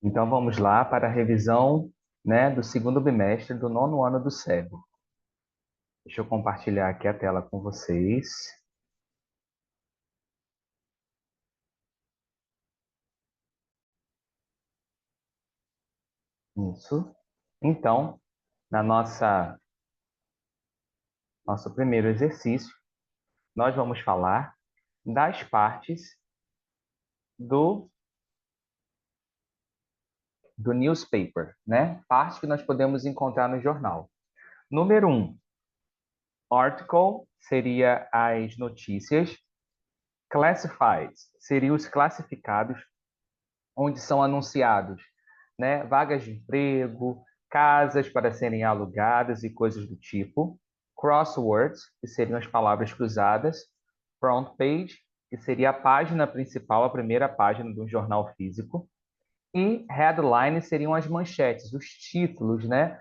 Então vamos lá para a revisão, né, do segundo bimestre do nono ano do SEB. Deixa eu compartilhar aqui a tela com vocês. Isso. Então, na nosso primeiro exercício, nós vamos falar das partes do, do newspaper, né? Partes que nós podemos encontrar no jornal. Número 1, article seria as notícias. Classifieds seriam os classificados, onde são anunciados, né, vagas de emprego, casas para serem alugadas e coisas do tipo. Crosswords, que seriam as palavras cruzadas. Front page, que seria a página principal, a primeira página do jornal físico. E headlines seriam as manchetes, os títulos, né,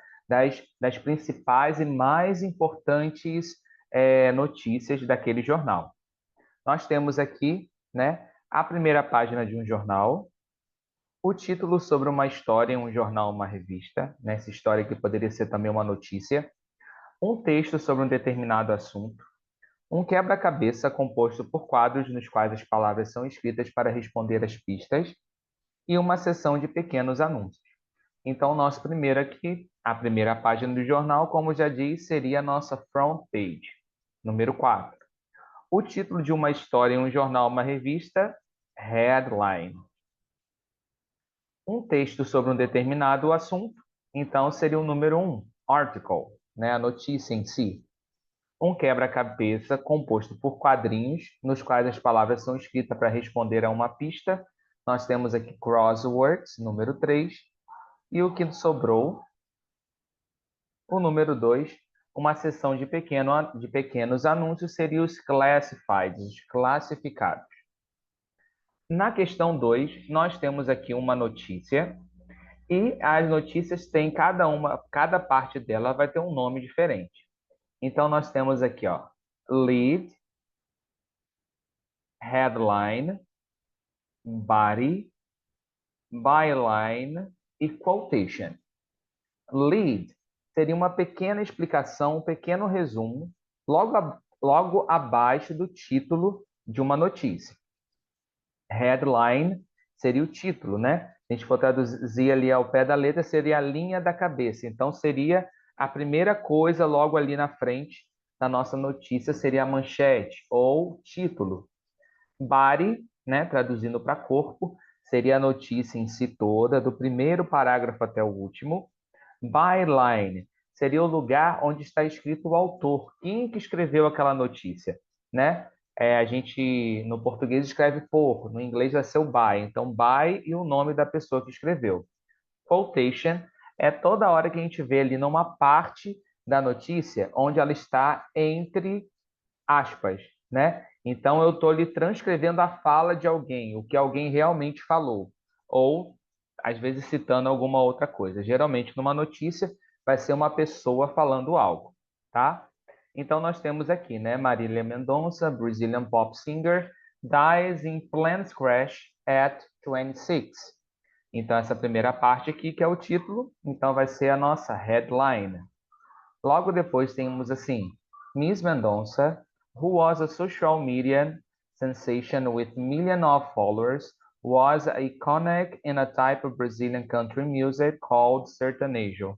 das principais e mais importantes notícias daquele jornal. Nós temos aqui, né, a primeira página de um jornal, o título sobre uma história em um jornal, uma revista, né, essa história que poderia ser também uma notícia, um texto sobre um determinado assunto, um quebra-cabeça composto por quadros nos quais as palavras são escritas para responder às pistas e uma seção de pequenos anúncios. Então, nosso primeiro aqui, a primeira página do jornal, como já disse, seria a nossa front page. Número 4. O título de uma história em um jornal, uma revista, headline. Um texto sobre um determinado assunto, então seria o número 1, article, né, a notícia em si. Um quebra-cabeça composto por quadrinhos, nos quais as palavras são escritas para responder a uma pista. Nós temos aqui crosswords, número 3. E o que sobrou, o número 2, uma seção de pequenos anúncios, seria os classifieds, os classificados. Na questão 2, nós temos aqui uma notícia. E as notícias têm cada parte dela vai ter um nome diferente. Então nós temos aqui, ó, lead, headline, body, byline e quotation. Lead seria uma pequena explicação, um pequeno resumo, logo abaixo do título de uma notícia. Headline seria o título, né? Se a gente for traduzir ali ao pé da letra, seria a linha da cabeça. Então, seria a primeira coisa logo ali na frente da nossa notícia, seria a manchete ou título. Body, né, traduzindo para corpo, seria a notícia em si toda, do primeiro parágrafo até o último. Byline seria o lugar onde está escrito o autor, quem que escreveu aquela notícia, né? A gente, no português, escreve por, no inglês vai ser o by. Então, by e o nome da pessoa que escreveu. Quotation é toda hora que a gente vê ali numa parte da notícia onde ela está entre aspas, né? Então, eu estou ali transcrevendo a fala de alguém, o que alguém realmente falou. Ou, às vezes, citando alguma outra coisa. Geralmente, numa notícia, vai ser uma pessoa falando algo, tá? Então, nós temos aqui, né? Marília Mendonça, Brazilian pop singer, dies in plane crash at 26. Então, essa primeira parte aqui, que é o título, então vai ser a nossa headline. Logo depois temos assim, Miss Mendonça, who was a social media sensation with millions of followers, was iconic in a type of Brazilian country music called sertanejo.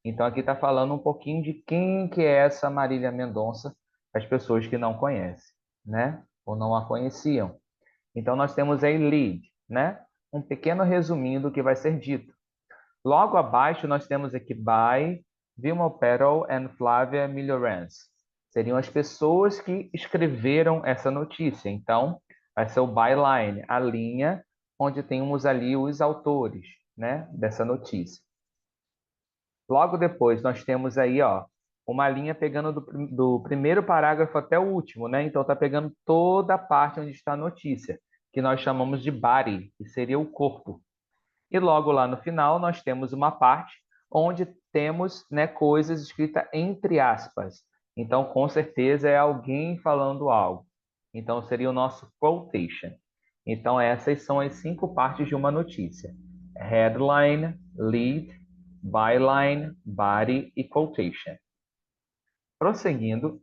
Então aqui está falando um pouquinho de quem que é essa Marília Mendonça, as pessoas que não conhecem, né? Ou não a conheciam. Então nós temos aí lead, né? Um pequeno resuminho do que vai ser dito. Logo abaixo, nós temos aqui by Vilma Pearl and Flávia Melhoranz. Seriam as pessoas que escreveram essa notícia. Então, vai ser o byline, a linha onde temos ali os autores, né, dessa notícia. Logo depois, nós temos aí, ó, uma linha pegando do primeiro parágrafo até o último, né? Então, está pegando toda a parte onde está a notícia, que nós chamamos de body, que seria o corpo. E logo lá no final, nós temos uma parte onde temos, né, coisas escritas entre aspas. Então, com certeza, é alguém falando algo. Então, seria o nosso quotation. Então, essas são as 5 partes de uma notícia. headline, lead, byline, body e quotation. Prosseguindo,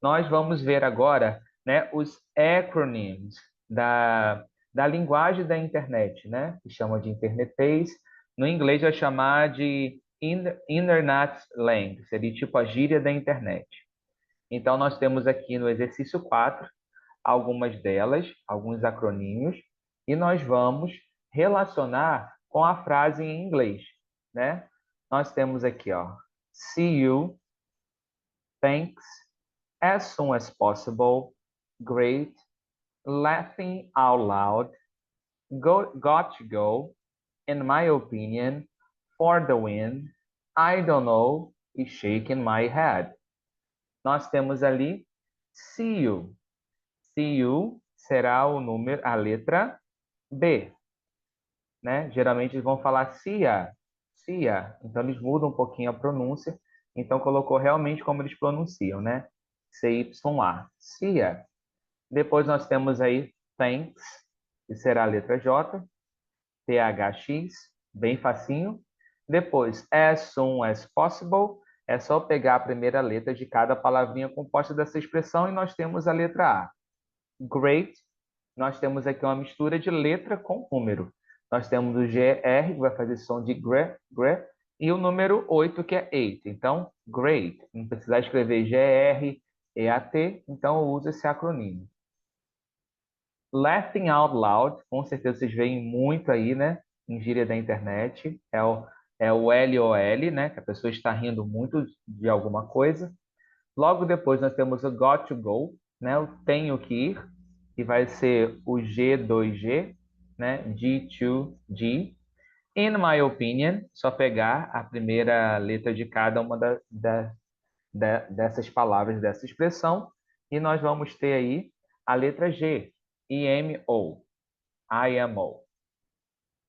nós vamos ver agora, né, os acronyms da linguagem da internet, né, que chama de internetês. No inglês vai chamar de internet slang, seria tipo a gíria da internet. Então, nós temos aqui no exercício 4 algumas delas, alguns acronímios, e nós vamos relacionar com a frase em inglês, né? Nós temos aqui, ó, see you, thanks, as soon as possible, great, laughing out loud, got to go, in my opinion, for the win, I don't know, e shaking my head. Nós temos ali see you. See you será o número, a letra B, né? Geralmente eles vão falar cia, cia. Então eles mudam um pouquinho a pronúncia. Então colocou realmente como eles pronunciam, né? C-Y-A, cia. Depois nós temos aí thanks, que será a letra J, T-H-X, bem facinho. Depois, as soon as possible, é só pegar a primeira letra de cada palavrinha composta dessa expressão e nós temos a letra A. Great, nós temos aqui uma mistura de letra com número. Nós temos o GR, que vai fazer som de gre, gre, e o número 8, que é 8. Então, great. Não precisar escrever GR, EAT, então eu uso esse acrônimo. Laughing out loud, com certeza vocês veem muito aí, né? Em gíria da internet. É o LOL, né? Que a pessoa está rindo muito de alguma coisa. Logo depois nós temos o got to go, né? Eu tenho que ir, que vai ser o G2G, né? G2G. In my opinion, só pegar a primeira letra de cada uma dessas palavras, dessa expressão, e nós vamos ter aí a letra G, IMO, IMO.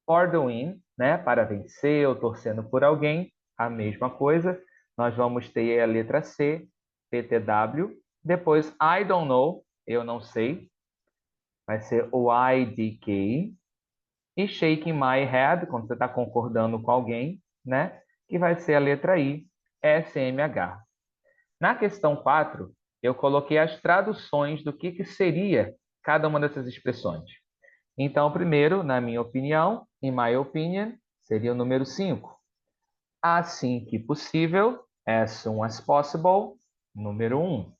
For the win, né? Para vencer ou torcendo por alguém, a mesma coisa. Nós vamos ter a letra C, PTW. Depois, I don't know, eu não sei. Vai ser o IDK. E shaking my head, quando você está concordando com alguém, né? Que vai ser a letra I, SMH. Na questão 4, eu coloquei as traduções do que seria cada uma dessas expressões. Então, primeiro, na minha opinião, in my opinion, seria o número 5. Assim que possível, as soon as possible, número 1.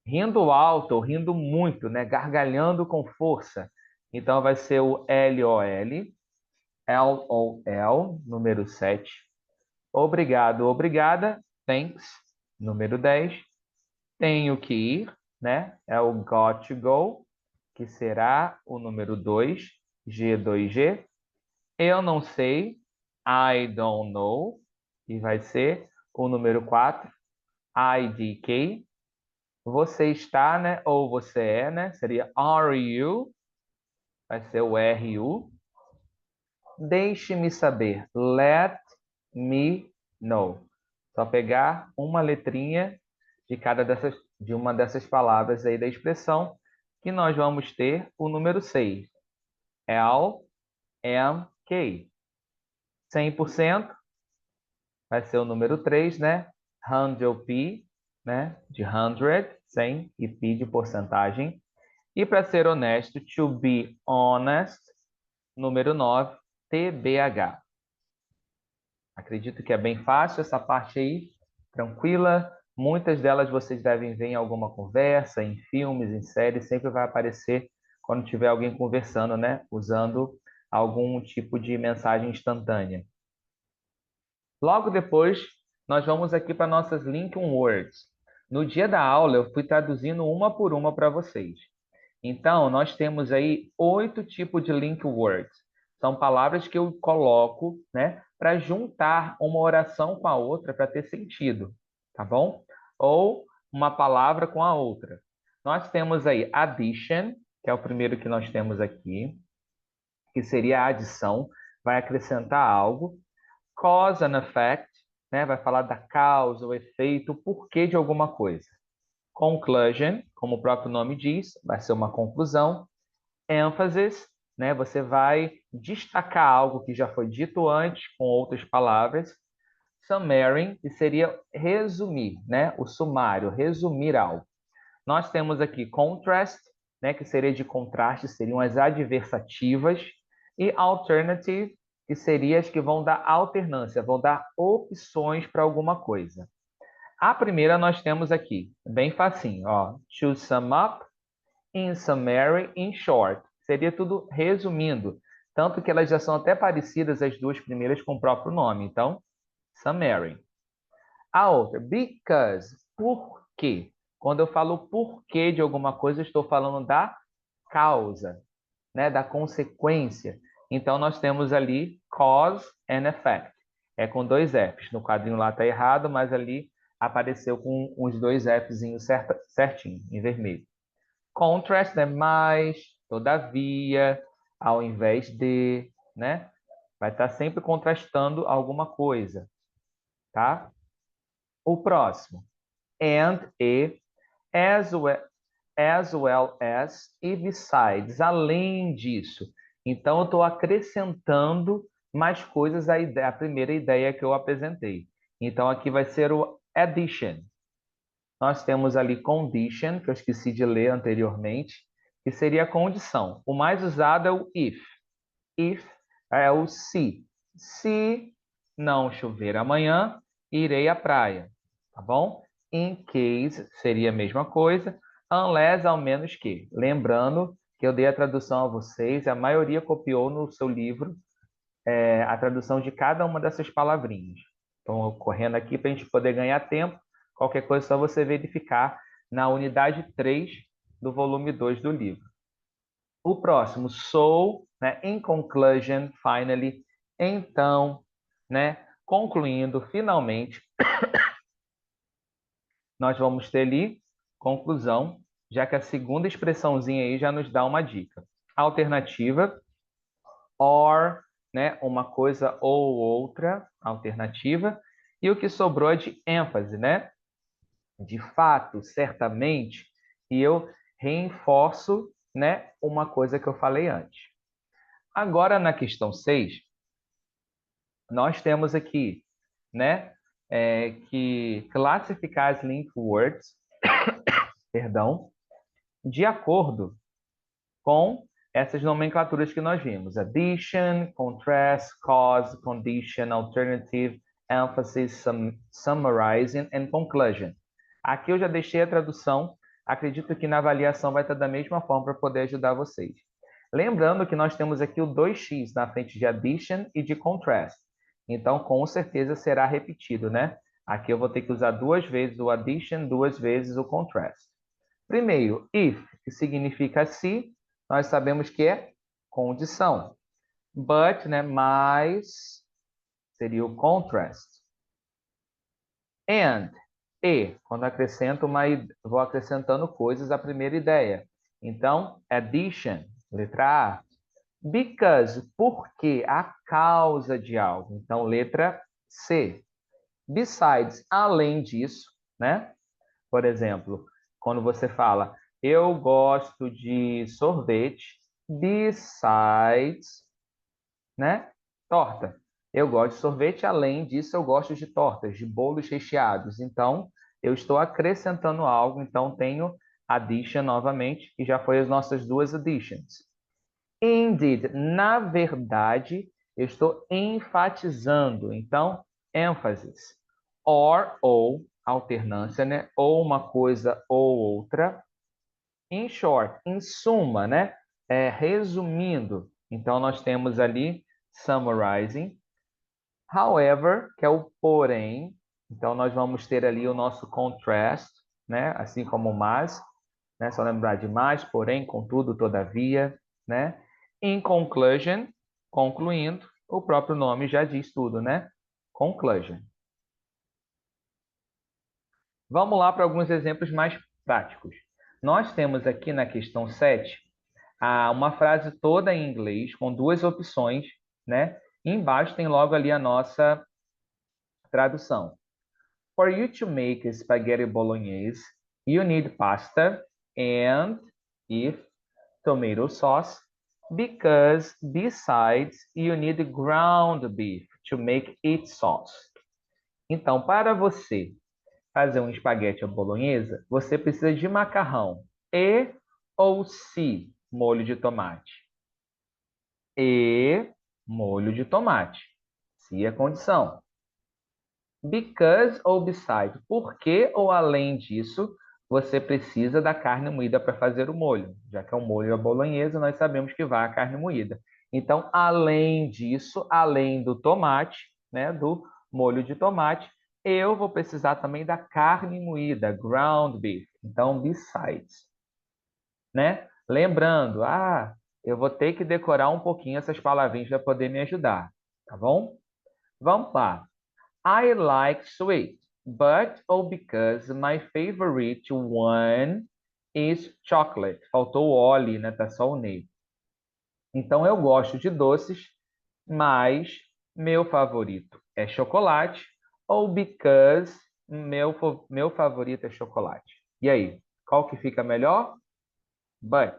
Rindo alto ou rindo muito, né? Gargalhando com força. Então, vai ser o LOL, LOL, número 7. Obrigado, obrigada, thanks, número 10. Tenho que ir, né? É o got to go, que será o número 2, G2G. Eu não sei, I don't know, e vai ser o número 4, IDK. Você está, né? Ou você é, né? Seria are you, vai ser o RU. Deixe-me saber, let me know. Só pegar uma letrinha de uma dessas palavras aí da expressão, que nós vamos ter o número 6. L, M, K. 100% vai ser o número 3, né? 100p, né? De 100, 100, e p de porcentagem. E para ser honesto, to be honest, número 9, TBH. Acredito que é bem fácil essa parte aí, tranquila. Muitas delas vocês devem ver em alguma conversa, em filmes, em séries, sempre vai aparecer quando tiver alguém conversando, né? Usando algum tipo de mensagem instantânea. Logo depois, nós vamos aqui para nossas Linking Words. No dia da aula, eu fui traduzindo uma por uma para vocês. Então, nós temos aí 8 tipos de link words. São palavras que eu coloco, né, para juntar uma oração com a outra para ter sentido, tá bom? Ou uma palavra com a outra. Nós temos aí addition, que é o primeiro que nós temos aqui, que seria a adição, vai acrescentar algo. Cause and effect, né, vai falar da causa, o efeito, o porquê de alguma coisa. Conclusion, como o próprio nome diz, vai ser uma conclusão. Emphasis, né? Você vai destacar algo que já foi dito antes com outras palavras. Summarizing, que seria resumir, né? O sumário, resumir algo. Nós temos aqui contrast, né? Que seria de contraste, seriam as adversativas. E alternative, que seriam as que vão dar alternância, vão dar opções para alguma coisa. A primeira nós temos aqui, bem facinho, ó. To sum up, in summary, in short. Seria tudo resumindo. Tanto que elas já são até parecidas, as duas primeiras, com o próprio nome. Então, summary. A outra, because, por quê? Quando eu falo porquê de alguma coisa, eu estou falando da causa, né? Da consequência. Então, nós temos ali cause and effect. É com dois Fs. No quadrinho lá está errado, mas ali apareceu com os dois Fzinhos certinho, em vermelho. Contrast, né? Mais, todavia, ao invés de, né? Vai estar sempre contrastando alguma coisa, tá? O próximo, and, e, as well as, e besides, além disso. Então, eu estou acrescentando mais coisas à primeira ideia que eu apresentei. Então, aqui vai ser o addition. Nós temos ali condition, que eu esqueci de ler anteriormente, que seria a condição. O mais usado é o if. If é o se. Se não chover amanhã, irei à praia. Tá bom? In case seria a mesma coisa. Unless, ao menos que. Lembrando que eu dei a tradução a vocês, a maioria copiou no seu livro a tradução de cada uma dessas palavrinhas. Então, correndo aqui para a gente poder ganhar tempo. Qualquer coisa é só você verificar na unidade 3 do volume 2 do livro. O próximo, so, né? In conclusion, finally. Então, né? Concluindo, finalmente, nós vamos ter ali conclusão, já que a segunda expressãozinha aí já nos dá uma dica. Alternativa, or, né? Uma coisa ou outra, alternativa. E o que sobrou é de ênfase, né? De fato, certamente, e eu reforço, né, uma coisa que eu falei antes. Agora, na questão 6, nós temos aqui, né, que classificar as link words, perdão, de acordo com essas nomenclaturas que nós vimos: addition, contrast, cause, condition, alternative, emphasis, summarizing and conclusion. Aqui eu já deixei a tradução, acredito que na avaliação vai estar da mesma forma para poder ajudar vocês. Lembrando que nós temos aqui o 2x na frente de addition e de contrast. Então, com certeza será repetido, né? Aqui eu vou ter que usar duas vezes o addition, duas vezes o contrast. Primeiro, if, que significa se, nós sabemos que é condição. But, né, mas, seria o contrast. And, e, quando acrescento vou acrescentando coisas à primeira ideia. Então, addition, letra A. Because, porque, a causa de algo. Então, letra C. Besides, além disso, né? Por exemplo, quando você fala, eu gosto de sorvete, besides, né? Torta. Eu gosto de sorvete, além disso, eu gosto de tortas, de bolos recheados. Então, eu estou acrescentando algo, então tenho addition novamente, que já foi as nossas duas additions. Indeed, na verdade, eu estou enfatizando. Então, emphasis. Or, ou, alternância, né? Ou uma coisa ou outra. In short, em suma, né? Resumindo. Então, nós temos ali summarizing. However, que é o porém. Então, nós vamos ter ali o nosso contrast, né? Assim como o mas, né? Só lembrar de mais, porém, contudo, todavia, né? In conclusion, concluindo, o próprio nome já diz tudo, né? Conclusion. Vamos lá para alguns exemplos mais práticos. Nós temos aqui na questão 7 uma frase toda em inglês com duas opções, né? E embaixo tem logo ali a nossa tradução. For you to make spaghetti bolognese, you need pasta and if tomato sauce Because besides, you need ground beef to make it sauce. Então, para você fazer um espaguete à bolonhesa, você precisa de macarrão e ou se molho de tomate. E molho de tomate. Se é condição. Because ou beside. Porque ou além disso, você precisa da carne moída para fazer o molho. Já que é um molho à bolonhesa, nós sabemos que vai a carne moída. Então, além disso, além do tomate, né, do molho de tomate, eu vou precisar também da carne moída, ground beef. Então, besides, né? Lembrando, eu vou ter que decorar um pouquinho essas palavrinhas para poder me ajudar, tá bom? Vamos lá. I like sweet, but because my favorite one is chocolate. Faltou o Oli, né? Tá só o Ney. Então eu gosto de doces, mas meu favorito é chocolate, ou because meu favorito é chocolate. E aí, qual que fica melhor? But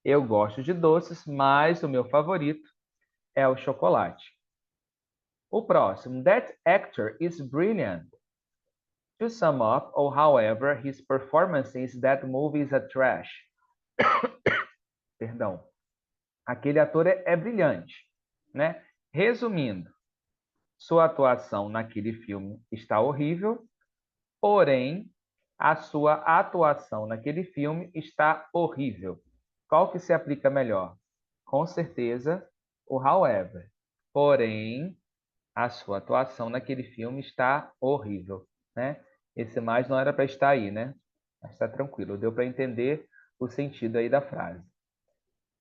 eu gosto de doces, mas o meu favorito é o chocolate. O próximo, that actor is brilliant. To sum up, or however, his performance in that movie is a trash. Perdão. Aquele ator é brilhante, né? Resumindo, sua atuação naquele filme está horrível, porém, a sua atuação naquele filme está horrível. Qual que se aplica melhor? Com certeza, o however. Porém, a sua atuação naquele filme está horrível, né? Esse mais não era para estar aí, né? Mas está tranquilo, deu para entender o sentido aí da frase.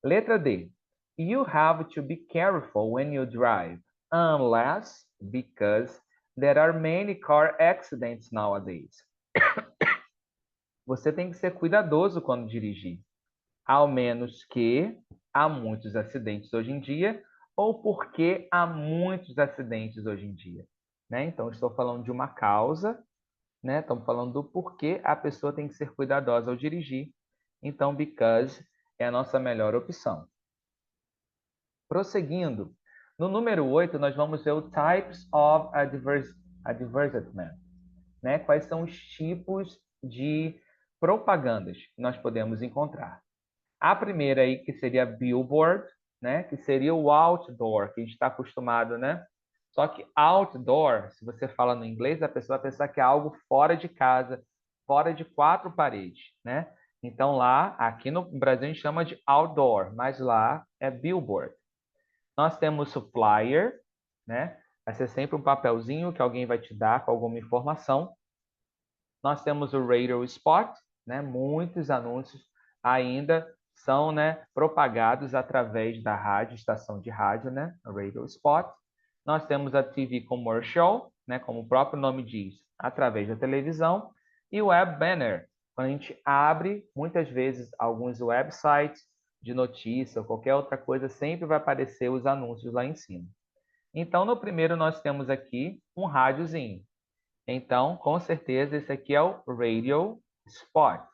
Letra D. You have to be careful when you drive, unless because there are many car accidents nowadays. Você tem que ser cuidadoso quando dirigir, ao menos que há muitos acidentes hoje em dia, ou porque há muitos acidentes hoje em dia, né? Então, estou falando de uma causa, né? Estamos falando do porquê a pessoa tem que ser cuidadosa ao dirigir. Então, because é a nossa melhor opção. Prosseguindo, no número 8, nós vamos ver o types of advertisement, né? Quais são os tipos de propagandas que nós podemos encontrar. A primeira aí, que seria billboard, né? Que seria o outdoor, que a gente está acostumado, né? Só que outdoor, se você fala no inglês, a pessoa vai pensar que é algo fora de casa, fora de quatro paredes, né? Então lá, aqui no Brasil a gente chama de outdoor, mas lá é billboard. Nós temos o flyer, né? Vai ser sempre um papelzinho que alguém vai te dar com alguma informação. Nós temos o radio spot, né? Muitos anúncios ainda são, né, propagados através da rádio, estação de rádio, né? O radio spot. Nós temos a TV commercial, né, como o próprio nome diz, através da televisão, e o web banner, quando a gente abre, muitas vezes, alguns websites de notícia ou qualquer outra coisa, sempre vai aparecer os anúncios lá em cima. Então, no primeiro, nós temos aqui um rádiozinho. Então, com certeza, esse aqui é o radio spot.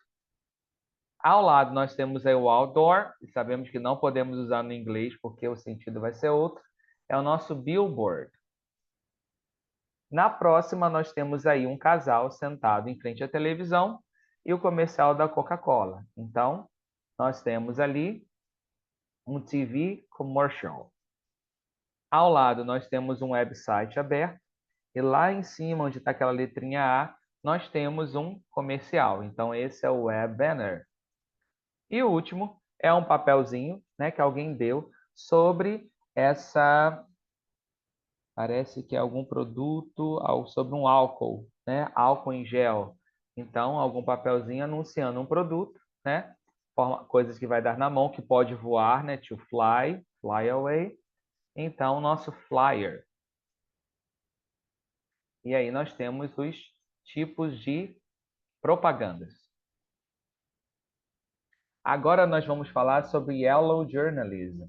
Ao lado, nós temos aí o outdoor, e sabemos que não podemos usar no inglês porque o sentido vai ser outro. É o nosso billboard. Na próxima, nós temos aí um casal sentado em frente à televisão e o comercial da Coca-Cola. Então, nós temos ali um TV commercial. Ao lado, nós temos um website aberto e lá em cima, onde está aquela letrinha A, nós temos um comercial. Então, esse é o web banner. E o último é um papelzinho, né, que alguém deu sobre essa, parece que é algum produto, sobre um álcool, né, álcool em gel. Então, algum papelzinho anunciando um produto, né, coisas que vai dar na mão, que pode voar, né, to fly, fly away. Então, nosso flyer. E aí nós temos os tipos de propagandas. Agora nós vamos falar sobre yellow journalism,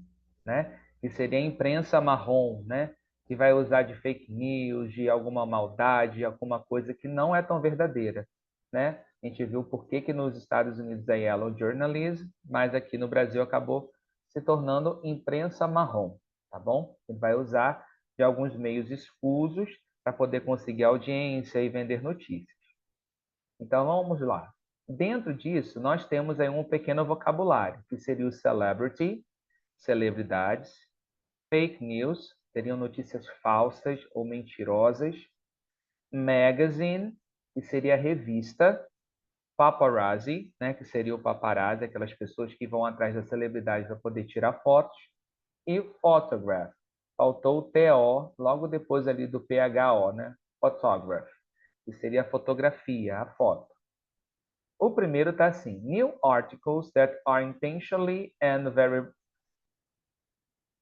né? Que seria a imprensa marrom, né? Que vai usar de fake news, de alguma maldade, alguma coisa que não é tão verdadeira, né? A gente viu por que nos Estados Unidos é yellow journalism, mas aqui no Brasil acabou se tornando imprensa marrom, tá bom? Ele vai usar de alguns meios escusos para poder conseguir audiência e vender notícias. Então, vamos lá. Dentro disso, nós temos aí um pequeno vocabulário, que seria o celebrity, celebridades, fake news, seriam notícias falsas ou mentirosas, magazine, que seria revista, paparazzi, né, que seria o paparazzi, aquelas pessoas que vão atrás da celebridade para poder tirar fotos, e photograph. Faltou o TO logo depois ali do PHO, né? Photograph, que seria a fotografia, a foto. O primeiro está assim: new articles that are intentionally and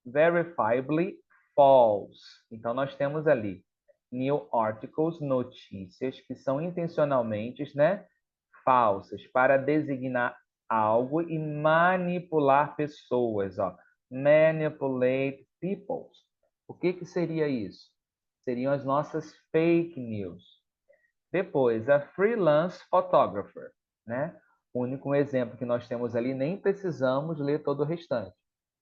verifiably false. Então, nós temos ali new articles, notícias que são intencionalmente, né, falsas para designar algo e manipular pessoas. Ó. Manipulate people. O que, que seria isso? Seriam as nossas fake news. Depois, a freelance photographer, né? O único exemplo que nós temos ali, nem precisamos ler todo o restante,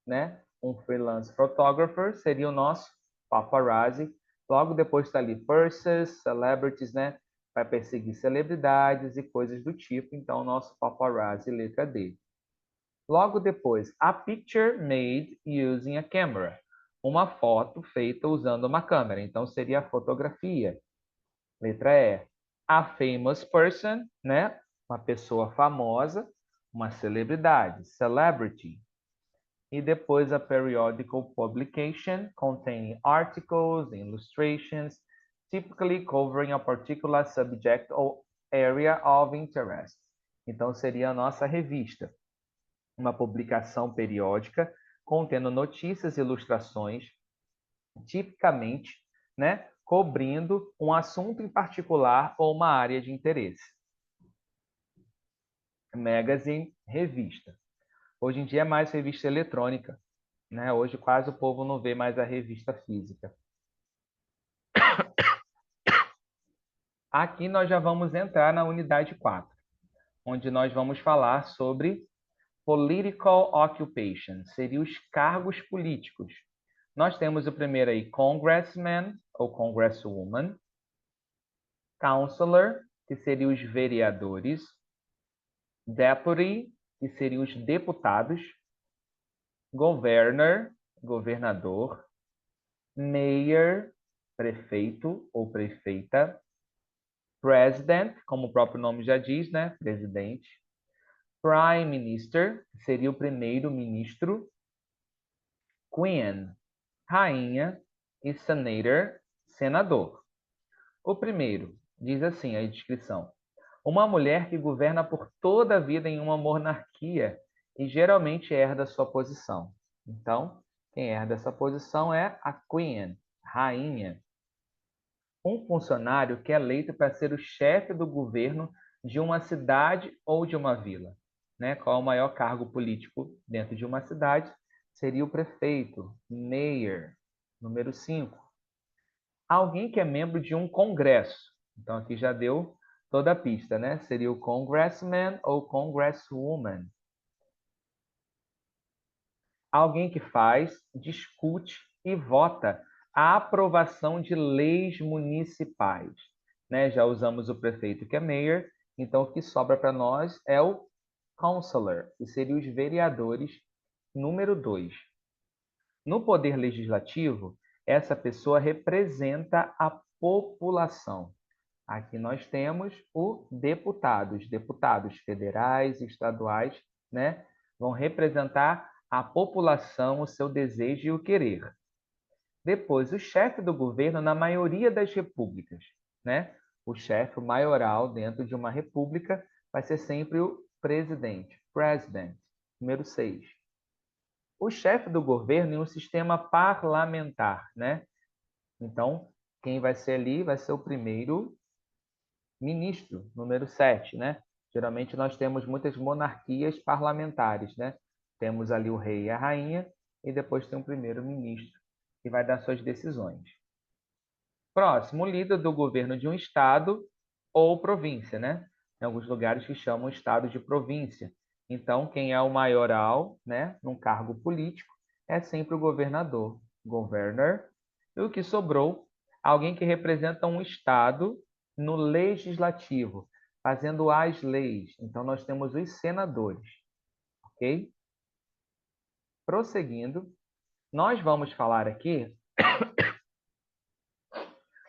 né? Um freelance photographer seria o nosso paparazzi. Logo depois está ali purses, celebrities, né? Vai perseguir celebridades e coisas do tipo. Então, o nosso paparazzi, letra D. Logo depois, a picture made using a camera. Uma foto feita usando uma câmera. Então, seria a fotografia. Letra E. A famous person, né? Uma pessoa famosa, uma celebridade, celebrity. E depois a periodical publication containing articles, illustrations, typically covering a particular subject or area of interest. Então seria a nossa revista, uma publicação periódica contendo notícias e ilustrações, tipicamente, né, cobrindo um assunto em particular ou uma área de interesse. Magazine, revista. Hoje em dia é mais revista eletrônica, né? Hoje quase o povo não vê mais a revista física. Aqui nós já vamos entrar na unidade 4, onde nós vamos falar sobre political occupation, seriam os cargos políticos. Nós temos o primeiro aí, congressman ou congresswoman, councilor, que seriam os vereadores, deputy, que seriam os deputados, governor, governador, mayor, prefeito ou prefeita, president, como o próprio nome já diz, né? Presidente, prime minister, que seria o primeiro-ministro, queen, rainha, e senator, senador. O primeiro, diz assim a descrição: uma mulher que governa por toda a vida em uma monarquia e geralmente herda sua posição. Então, quem herda essa posição é a queen, rainha. Um funcionário que é eleito para ser o chefe do governo de uma cidade ou de uma vila. Né? Qual é o maior cargo político dentro de uma cidade? Seria o prefeito, mayor. Número 5. Alguém que é membro de um congresso. Então, aqui já deu toda a pista, né? Seria o congressman ou congresswoman. Alguém que faz, discute e vota a aprovação de leis municipais. Né? Já usamos o prefeito, que é mayor, então o que sobra para nós é o councilor, que seriam os vereadores, número 2. No poder legislativo, essa pessoa representa a população. Aqui nós temos o deputados, deputados federais e estaduais, né? Vão representar a população, o seu desejo e o querer. Depois, o chefe do governo na maioria das repúblicas, né? O chefe maioral dentro de uma república vai ser sempre o presidente, president, número 6. O chefe do governo em um sistema parlamentar, né? Então, quem vai ser ali vai ser o primeiro ministro, número 7, né? Geralmente nós temos muitas monarquias parlamentares, né? Temos ali o rei e a rainha e depois tem o primeiro-ministro que vai dar suas decisões. Próximo, líder do governo de um estado ou província, né? Tem alguns lugares que chamam estado de província. Então, quem é o maioral, né, num cargo político, é sempre o governador, governor. E o que sobrou? Alguém que representa um estado no legislativo, fazendo as leis. Então, nós temos os senadores, ok? Prosseguindo, nós vamos falar aqui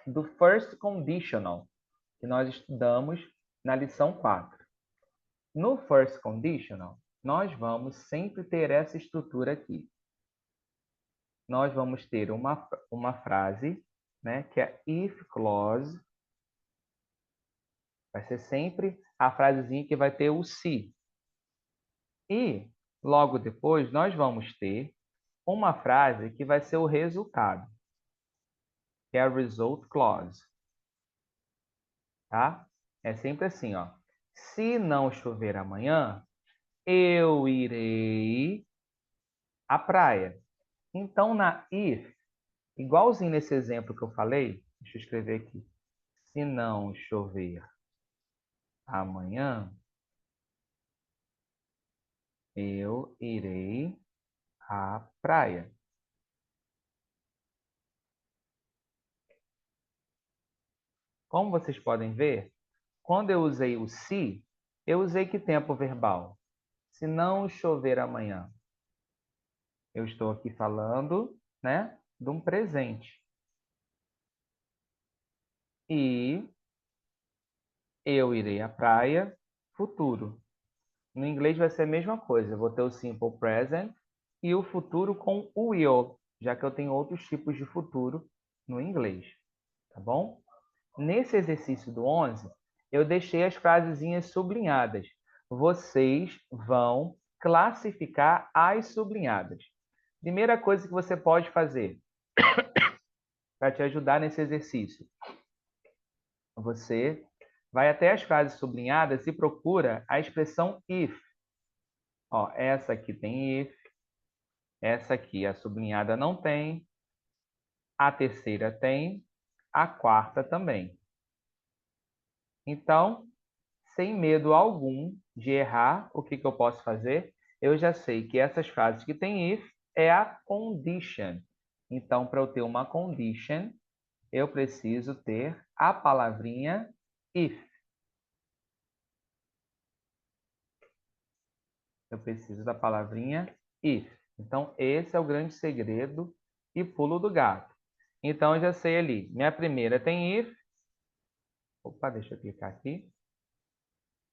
do first conditional, que nós estudamos na lição 4. No first conditional, nós vamos sempre ter essa estrutura aqui. Nós vamos ter uma frase, né, que é if clause. Vai ser sempre a frasezinha que vai ter o se. E, logo depois, nós vamos ter uma frase que vai ser o resultado, que é a result clause. Tá? É sempre assim, ó. Se não chover amanhã, eu irei à praia. Então, na if, igualzinho nesse exemplo que eu falei, deixa eu escrever aqui. Se não chover amanhã, eu irei à praia. Como vocês podem ver, quando eu usei o se, eu usei que tempo verbal? Se não chover amanhã. Eu estou aqui falando, né, de um presente. E eu irei à praia, futuro. No inglês vai ser a mesma coisa. Eu vou ter o simple present e o futuro com o will, já que eu tenho outros tipos de futuro no inglês. Tá bom? Nesse exercício do 11, eu deixei as frasezinhas sublinhadas. Vocês vão classificar as sublinhadas. Primeira coisa que você pode fazer para te ajudar nesse exercício. Você vai até as frases sublinhadas e procura a expressão if. Ó, essa aqui tem if, essa aqui a sublinhada não tem, a terceira tem, a quarta também. Então, sem medo algum de errar, o que eu posso fazer? Eu já sei que essas frases que tem if é a condition. Então, para eu ter uma condition, eu preciso ter a palavrinha if. Eu preciso da palavrinha if. Então, esse é o grande segredo e pulo do gato. Então, eu já sei ali. Minha primeira tem if. Opa, deixa eu clicar aqui.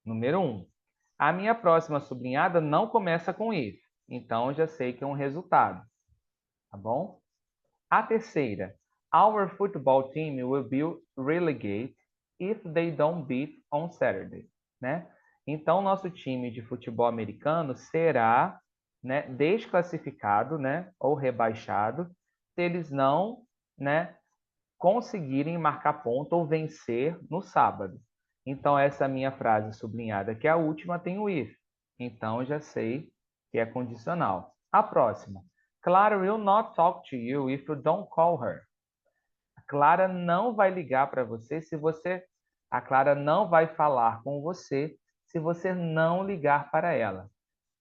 Número 1. A minha próxima sublinhada não começa com if. Então, eu já sei que é um resultado. Tá bom? A terceira. Our football team will be relegated if they don't beat on Saturday. Né? Então, nosso time de futebol americano será, né, desclassificado, né, ou rebaixado se eles não, né, conseguirem marcar ponto ou vencer no sábado. Então, essa minha frase sublinhada, que é a última, tem o if. Então, já sei que é condicional. A próxima. Clara will not talk to you if you don't call her. A Clara não vai ligar para você se você... A Clara não vai falar com você se você não ligar para ela.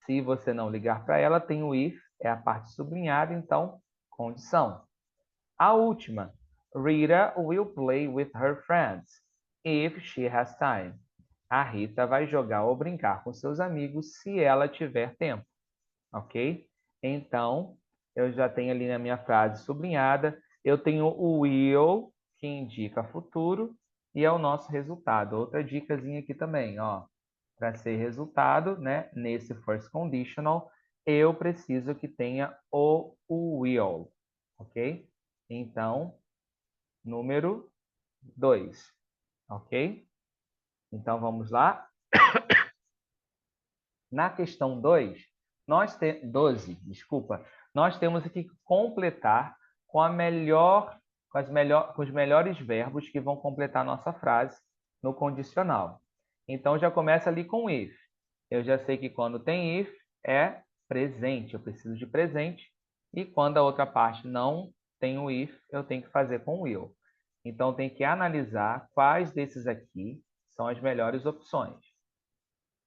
Se você não ligar para ela, tem o if, é a parte sublinhada, então, condição. A última. Rita will play with her friends if she has time. A Rita vai jogar ou brincar com seus amigos se ela tiver tempo. Ok? Então, eu já tenho ali na minha frase sublinhada. Eu tenho o will, que indica futuro, e é o nosso resultado. Outra dicasinha aqui também, ó. Para ser resultado, né, nesse first conditional, eu preciso que tenha o will, ok? Então, número 2, ok? Então, vamos lá. Na questão 2, 12, desculpa, nós temos aqui que completar com com os melhores verbos que vão completar a nossa frase no condicional. Então, já começa ali com if. Eu já sei que quando tem if, é presente, eu preciso de presente. E quando a outra parte não tem o if, eu tenho que fazer com will. Então, tem que analisar quais desses aqui são as melhores opções.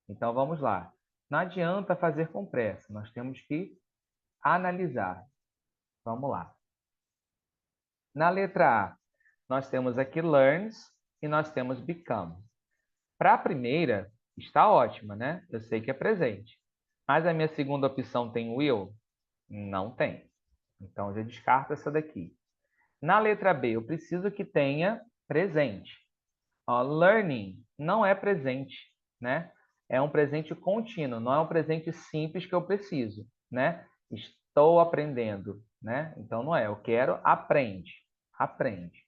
Então, vamos lá. Não adianta fazer com pressa, nós temos que analisar. Vamos lá. Na letra A, nós temos aqui learns e nós temos become. Para a primeira, está ótima, né? Eu sei que é presente. Mas a minha segunda opção tem will? Não tem. Então, eu já descarto essa daqui. Na letra B, eu preciso que tenha presente. Ó, learning não é presente, né? É um presente contínuo, não é um presente simples que eu preciso, né? Estou aprendendo, né? Então, não é. Eu quero aprende. Aprende.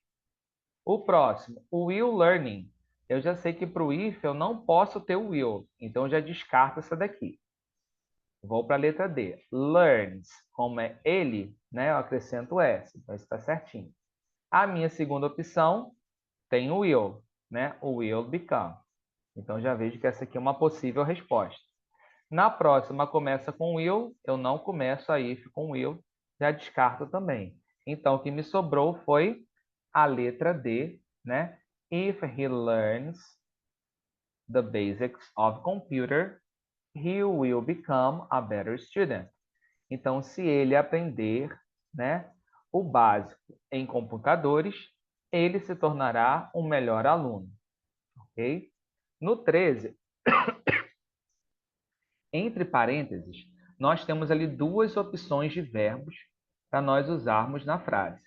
O próximo, o will learning. Eu já sei que para o if eu não posso ter o will, então eu já descarto essa daqui. Vou para a letra D. Learns, como é ele, né? Eu acrescento S, então está certinho. A minha segunda opção tem o will, né? O will become. Então já vejo que essa aqui é uma possível resposta. Na próxima começa com will, eu não começo a if com will, já descarto também. Então o que me sobrou foi a letra D, né? If he learns the basics of computer, he will become a better student. Então, se ele aprender, né, o básico em computadores, ele se tornará um melhor aluno, ok? No 13, entre parênteses, nós temos ali duas opções de verbos para nós usarmos na frase.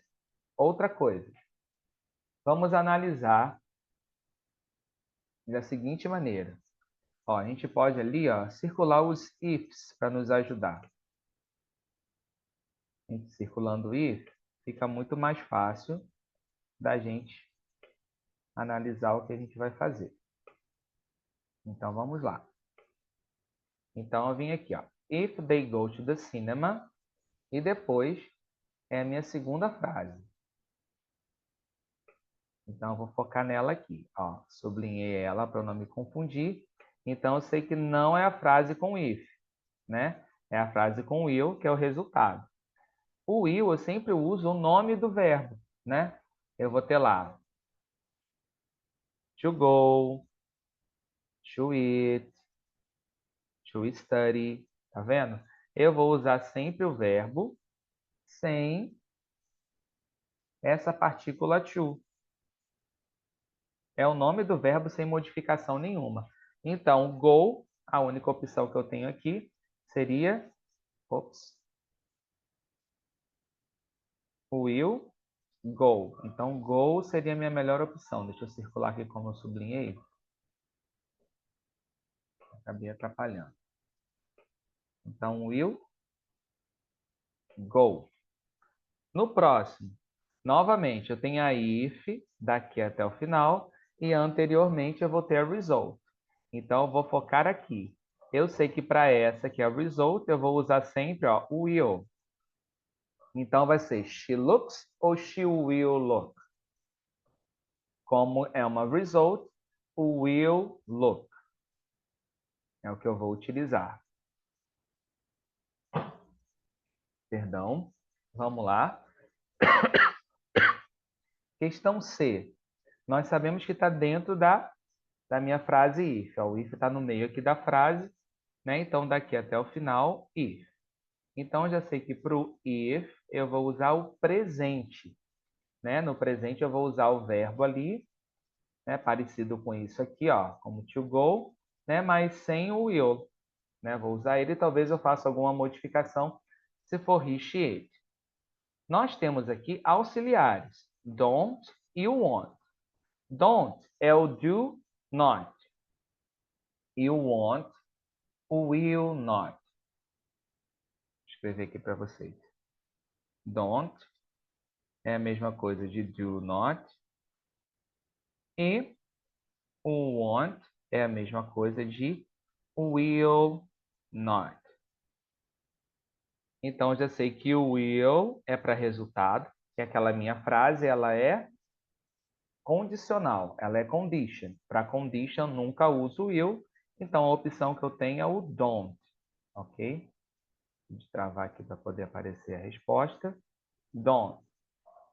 Outra coisa, vamos analisar da seguinte maneira. Ó, a gente pode ali, ó, circular os ifs para nos ajudar. A gente circulando o if, fica muito mais fácil da gente analisar o que a gente vai fazer. Então, vamos lá. Então, eu vim aqui, ó. If they go to the cinema, e depois é a minha segunda frase. Então, eu vou focar nela aqui, ó. Sublinhei ela para não me confundir. Então, eu sei que não é a frase com if, né? É a frase com will, que é o resultado. O will, eu sempre uso o nome do verbo, né? Eu vou ter lá to go, to eat, to study, tá vendo? Eu vou usar sempre o verbo sem essa partícula to. É o nome do verbo sem modificação nenhuma. Então, go, a única opção que eu tenho aqui seria, will go. Então, go seria a minha melhor opção. Deixa eu circular aqui como eu sublinhei. Acabei atrapalhando. Então, will go. No próximo, novamente, eu tenho a if daqui até o final e anteriormente eu vou ter a result. Então, eu vou focar aqui. Eu sei que para essa que é a result, eu vou usar sempre ó, will. Então, vai ser she looks ou she will look. Como é uma result, o will look é o que eu vou utilizar. Perdão. Vamos lá. Questão C. Nós sabemos que está dentro da minha frase if. O if está no meio aqui da frase, né? Então, daqui até o final, if. Então, eu já sei que para o if, eu vou usar o presente. Né? No presente, eu vou usar o verbo ali, né? Parecido com isso aqui, ó, como to go, né? Mas sem o will. Né? Vou usar ele e talvez eu faça alguma modificação se for he, she, it. Nós temos aqui auxiliares, don't e o want. Don't é o do not. E o want, o will not. Vou escrever aqui para vocês. Don't é a mesma coisa de do not. E o want é a mesma coisa de will not. Então, eu já sei que o will é para resultado, que aquela minha frase ela é condicional, ela é condition. Para condition, nunca uso will, então a opção que eu tenho é o don't, ok? Vou destravar aqui para poder aparecer a resposta. Don't.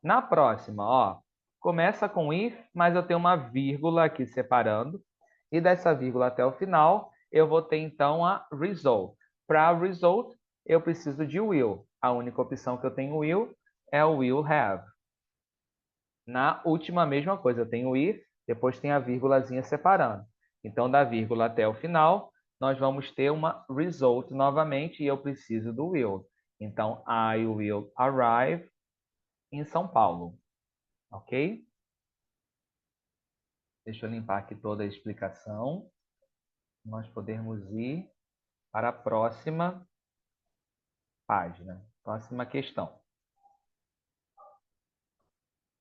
Na próxima, ó, começa com if, mas eu tenho uma vírgula aqui separando, e dessa vírgula até o final, eu vou ter então a result. Para result, eu preciso de will. A única opção que eu tenho will é o will have. Na última, a mesma coisa, eu tenho if, depois tem a vírgulazinha separando. Então, da vírgula até o final, nós vamos ter uma result novamente e eu preciso do will. Então, I will arrive em São Paulo. Ok? Deixa eu limpar aqui toda a explicação. Nós podemos ir para a próxima página, próxima questão.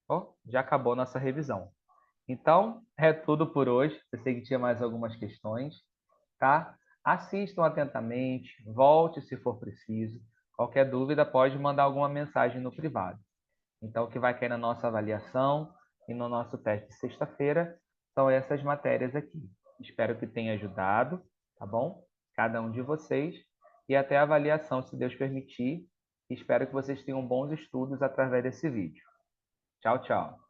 Oh, já acabou nossa revisão. Então, é tudo por hoje. Eu sei que tinha mais algumas questões, tá? Assistam atentamente, volte se for preciso. Qualquer dúvida, pode mandar alguma mensagem no privado. Então, o que vai cair na nossa avaliação e no nosso teste de sexta-feira são essas matérias aqui. Espero que tenha ajudado, tá bom? Cada um de vocês. E até a avaliação, se Deus permitir. Espero que vocês tenham bons estudos através desse vídeo. Tchau, tchau.